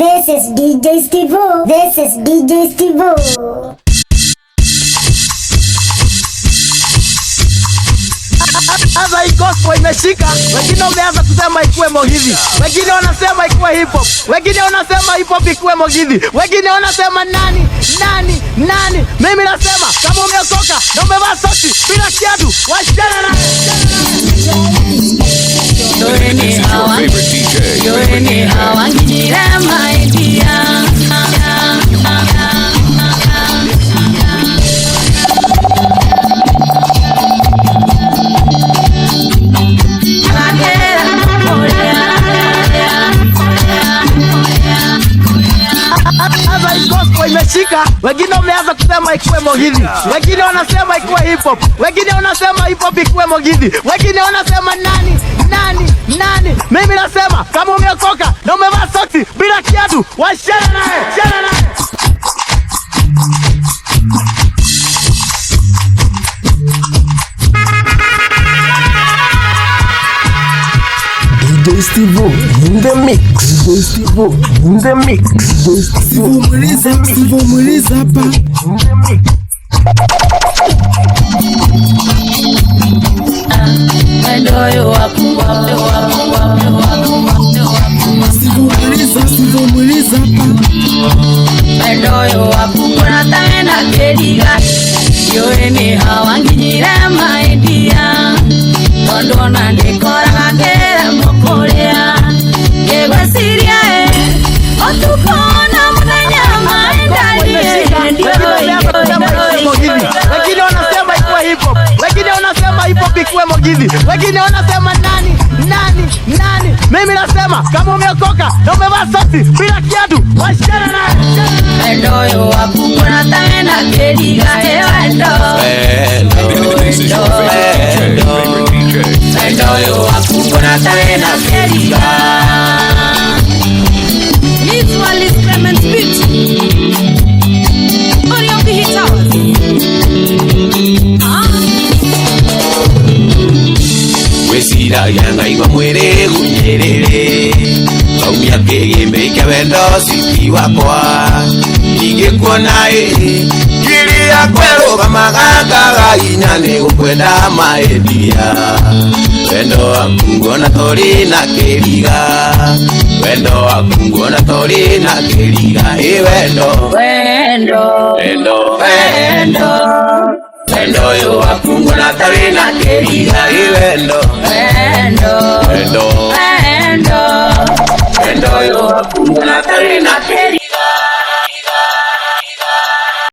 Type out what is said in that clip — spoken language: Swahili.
This is DJ Steve-O. This is DJ Steve-O. Sasa hii gospel imeshika, wengine wameanza kusema ikuwe Mugithi, wengine wanasema ikuwe hip hop, wengine wanasema hip hop ikuwe Mugithi, wengine wanasema nani. Mimi nasema kama umeokoka na umevaa soksi bila kiatu, wachana na imeshika, wengine wameanza kusema ikuwe Mugithi, wengine wanasema ikuwe hip hop, wengine wanasema hip hop ikuwe Mugithi, wengine wanasema nani. Mimi nasema kama umeokoka na umevaa soksi bila kiatu, wachana naye. DJ Steve-O in the mix. DJ Steve-O in the mix. Steve-O Muliza hapa in the mix. Endoyo waku Steve-O Muliza hapa. Endoyo waku kunatana kediga. Yo ni hawanginyire maidia. Ondona ndekora ngera mokorea. Yegwasiria otukona mudanya maendali. Wengine wanasema ikuwe hip hop, wengine wanasema hip hop ikuwe Mugithi, wengine wanasema nani. Mimi nasema kama umeokoka na umevaa soksi bila kiatu, wachana naye. Endoyo waku kunatana kediga. Endoyo waku kunatana kediga. Literally Clement Beat. Oriobi Hitawas. Wesira yana igwa mwere gunyerere Kaumia kege wendo siki wakwa Ige kuona Kiri ya kwelo Kamaganga gaina ne ukwenda maedia Wendo wakungo na tori na keriga Wendo wakungo na tori na keriga Wendo yo wakungo na tori na keriga Wendo yo wakungo na tori na keriga